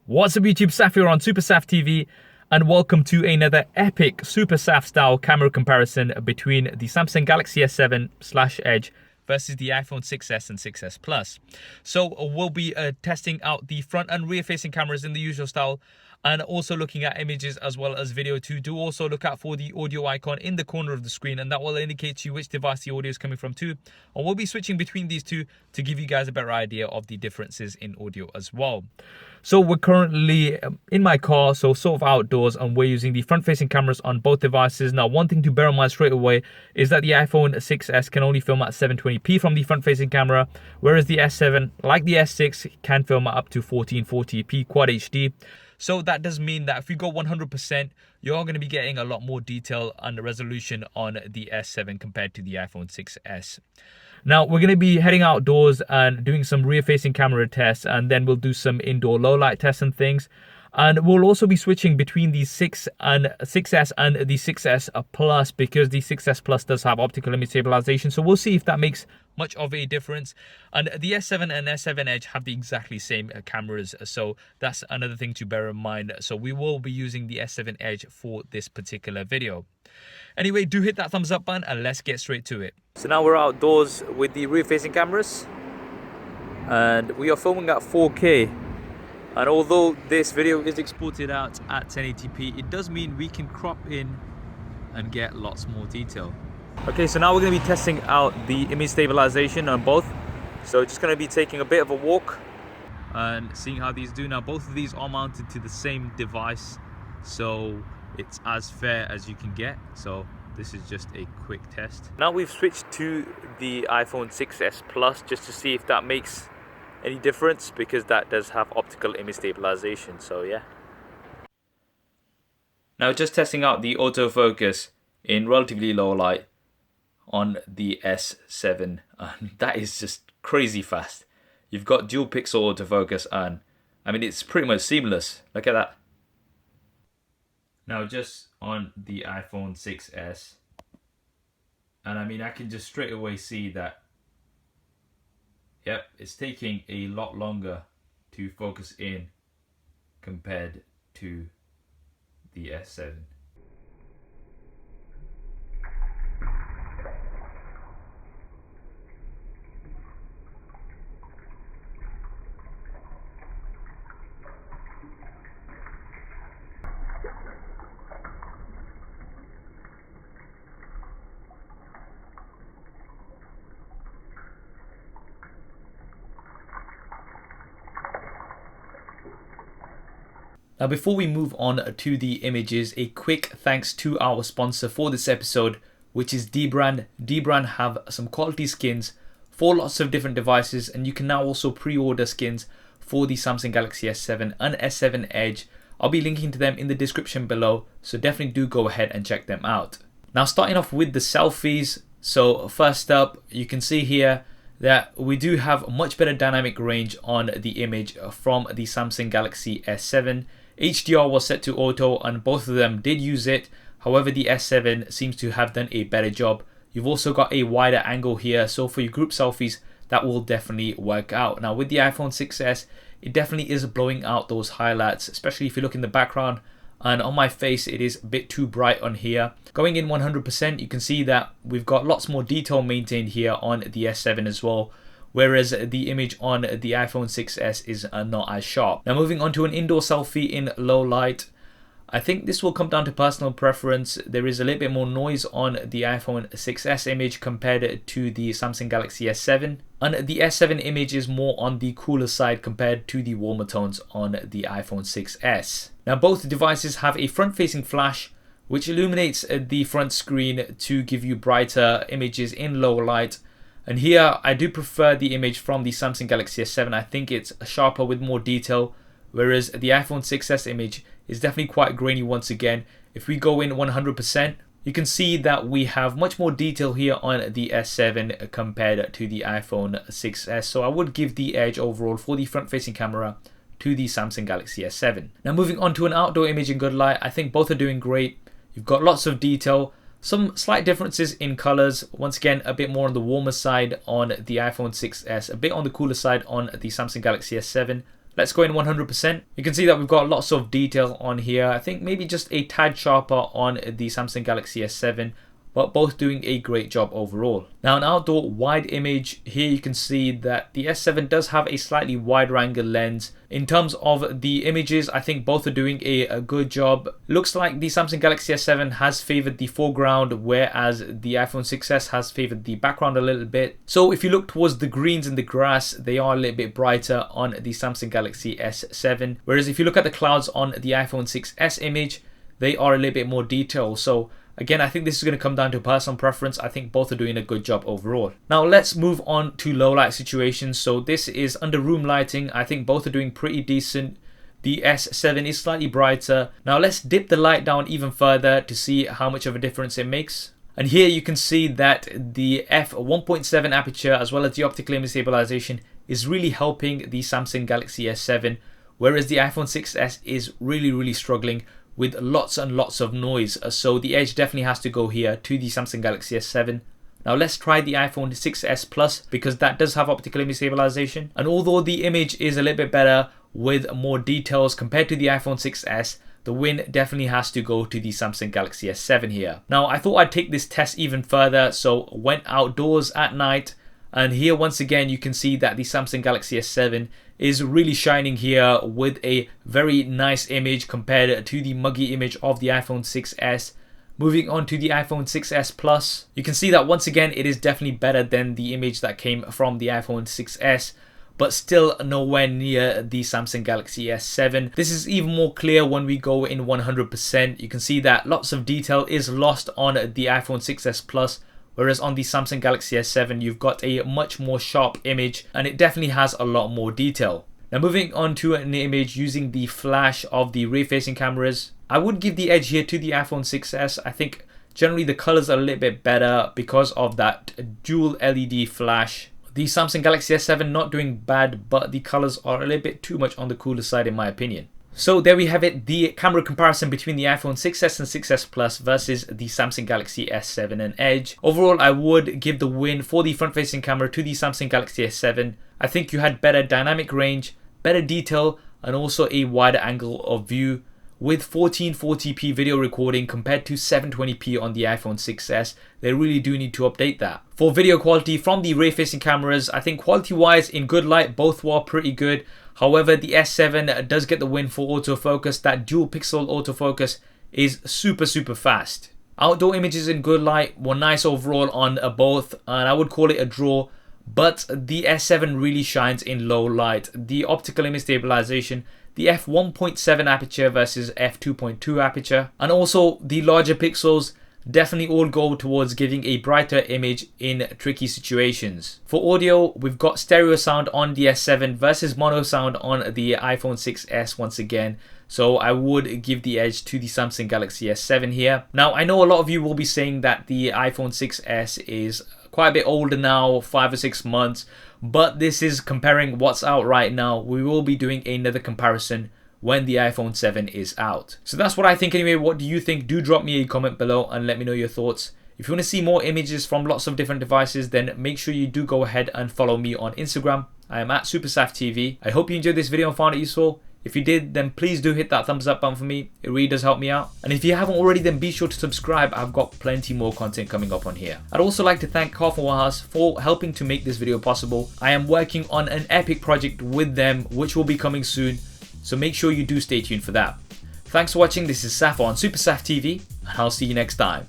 What's up YouTube, Saf here on SuperSaf TV, and welcome to another epic SuperSaf style camera comparison between the Samsung Galaxy S7/Edge versus the iPhone 6s and 6s Plus. So we'll be testing out the front and rear facing cameras in the usual style, and also looking at images as well as video too. Do also look out for the audio icon in the corner of the screen, and that will indicate to you which device the audio is coming from too. And we'll be switching between these two to give you guys a better idea of the differences in audio as well. So we're currently in my car, so sort of outdoors, and we're using the front-facing cameras on both devices. Now, one thing to bear in mind straight away is that the iPhone 6s can only film at 720p from the front-facing camera, whereas the S7, like the S6, can film at up to 1440p Quad HD. So that does mean that if you go 100%, you're going to be getting a lot more detail and resolution on the S7 compared to the iPhone 6s. Now, we're going to be heading outdoors and doing some rear-facing camera tests, and then we'll do some indoor low-light tests and things. And we'll also be switching between the 6s and the 6s Plus, because the 6s Plus does have optical image stabilization. So we'll see if that makes much of a difference. And the S7 and S7 Edge have the exactly same cameras, so that's another thing to bear in mind. So we will be using the S7 Edge for this particular video. Anyway, do hit that thumbs up button and let's get straight to it. So now we're outdoors with the rear-facing cameras, and we are filming at 4K. And although this video is exported out at 1080p, it does mean we can crop in and get lots more detail. Okay, so now we're going to be testing out the image stabilization on both. So just going to be taking a bit of a walk and seeing how these do. Now, both of these are mounted to the same device, so it's as fair as you can get. So this is just a quick test. Now we've switched to the iPhone 6s Plus just to see if that makes any difference, because that does have optical image stabilization. So yeah. Now just testing out the autofocus in relatively low light on the S7, and that is just crazy fast. You've got dual pixel autofocus, and I mean, it's pretty much seamless. Look at that. Now just on the iPhone 6s, and I mean, I can just straight away see that, yep, it's taking a lot longer to focus in compared to the S7. Now, before we move on to the images, a quick thanks to our sponsor for this episode, which is Dbrand. Dbrand have some quality skins for lots of different devices, and you can now also pre-order skins for the Samsung Galaxy S7 and S7 Edge. I'll be linking to them in the description below, so definitely do go ahead and check them out. Now, starting off with the selfies. So first up, you can see here that we do have much better dynamic range on the image from the Samsung Galaxy S7. HDR was set to auto, and both of them did use it. However, the S7 seems to have done a better job. You've also got a wider angle here, so for your group selfies, that will definitely work out. Now, with the iPhone 6s, it definitely is blowing out those highlights, especially if you look in the background. And on my face, it is a bit too bright on here. Going in 100%, you can see that we've got lots more detail maintained here on the S7 as well, whereas the image on the iPhone 6s is not as sharp. Now, moving on to an indoor selfie in low light. I think this will come down to personal preference. There is a little bit more noise on the iPhone 6s image compared to the Samsung Galaxy S7. And the S7 image is more on the cooler side compared to the warmer tones on the iPhone 6s. Now, both devices have a front-facing flash, which illuminates the front screen to give you brighter images in low light. And here, I do prefer the image from the Samsung Galaxy S7. I think it's sharper with more detail, whereas the iPhone 6s image is definitely quite grainy once again. If we go in 100%, you can see that we have much more detail here on the S7 compared to the iPhone 6s. So I would give the edge overall for the front-facing camera to the Samsung Galaxy S7. Now, moving on to an outdoor image in good light, I think both are doing great. You've got lots of detail. Some slight differences in colors. Once again, a bit more on the warmer side on the iPhone 6s, a bit on the cooler side on the Samsung Galaxy S7. Let's go in 100%. You can see that we've got lots of detail on here. I think maybe just a tad sharper on the Samsung Galaxy S7, but both doing a great job overall. Now, an outdoor wide image, here you can see that the S7 does have a slightly wider angle lens. In terms of the images, I think both are doing a good job. Looks like the Samsung Galaxy S7 has favored the foreground, whereas the iPhone 6s has favored the background a little bit. So if you look towards the greens in the grass, they are a little bit brighter on the Samsung Galaxy S7. Whereas if you look at the clouds on the iPhone 6s image, they are a little bit more detailed. So again, I think this is going to come down to personal preference. I think both are doing a good job overall. Now let's move on to low light situations. So this is under room lighting. I think both are doing pretty decent. The S7 is slightly brighter. Now let's dip the light down even further to see how much of a difference it makes. And here you can see that the f1.7 aperture as well as the optical image stabilization is really helping the Samsung Galaxy S7, whereas the iPhone 6s is really struggling with lots and lots of noise. So the edge definitely has to go here to the Samsung Galaxy S7. Now let's try the iPhone 6s Plus, because that does have optical image stabilization. And although the image is a little bit better with more details compared to the iPhone 6s, the win definitely has to go to the Samsung Galaxy S7 here. Now I thought I'd take this test even further, so went outdoors at night. And here once again you can see that the Samsung Galaxy S7 is really shining here with a very nice image compared to the muggy image of the iPhone 6s. Moving on to the iPhone 6s Plus, you can see that once again it is definitely better than the image that came from the iPhone 6s, but still nowhere near the Samsung Galaxy S7. This is even more clear when we go in 100%. You can see that lots of detail is lost on the iPhone 6s Plus, whereas on the Samsung Galaxy S7 you've got a much more sharp image and it definitely has a lot more detail. Now moving on to an image using the flash of the rear facing cameras, I would give the edge here to the iPhone 6s. I think generally the colors are a little bit better because of that dual LED flash. The Samsung Galaxy S7 not doing bad, but the colors are a little bit too much on the cooler side in my opinion. So there we have it, the camera comparison between the iPhone 6s and 6s Plus versus the Samsung Galaxy S7 and Edge. Overall, I would give the win for the front-facing camera to the Samsung Galaxy S7. I think you had better dynamic range, better detail, and also a wider angle of view with 1440p video recording compared to 720p on the iPhone 6s. They really do need to update that. For video quality from the rear-facing cameras, I think quality-wise in good light, both were pretty good. However, the S7 does get the win for autofocus. That dual pixel autofocus is super fast. Outdoor images in good light were nice overall on both, and I would call it a draw. But the S7 really shines in low light. The optical image stabilization, the f1.7 aperture versus f2.2 aperture, and also the larger pixels definitely all go towards giving a brighter image in tricky situations. For audio, we've got stereo sound on the S7 versus mono sound on the iPhone 6s once again. So I would give the edge to the Samsung Galaxy S7 here. Now I know a lot of you will be saying that the iPhone 6s is quite a bit older now, 5 or 6 months, but this is comparing what's out right now. We will be doing another comparison when the iPhone 7 is out. So that's what I think anyway. What do you think? Do drop me a comment below and let me know your thoughts. If you want to see more images from lots of different devices, then make sure you do go ahead and follow me on Instagram. I am at SuperSaf TV. I hope you enjoyed this video and found it useful. If you did, then please do hit that thumbs up button for me. It really does help me out. And if you haven't already, then be sure to subscribe. I've got plenty more content coming up on here. I'd also like to thank Carphone Warehouse for helping to make this video possible. I am working on an epic project with them, which will be coming soon. So make sure you do stay tuned for that. Thanks for watching. This is Saf on SuperSaf TV, and I'll see you next time.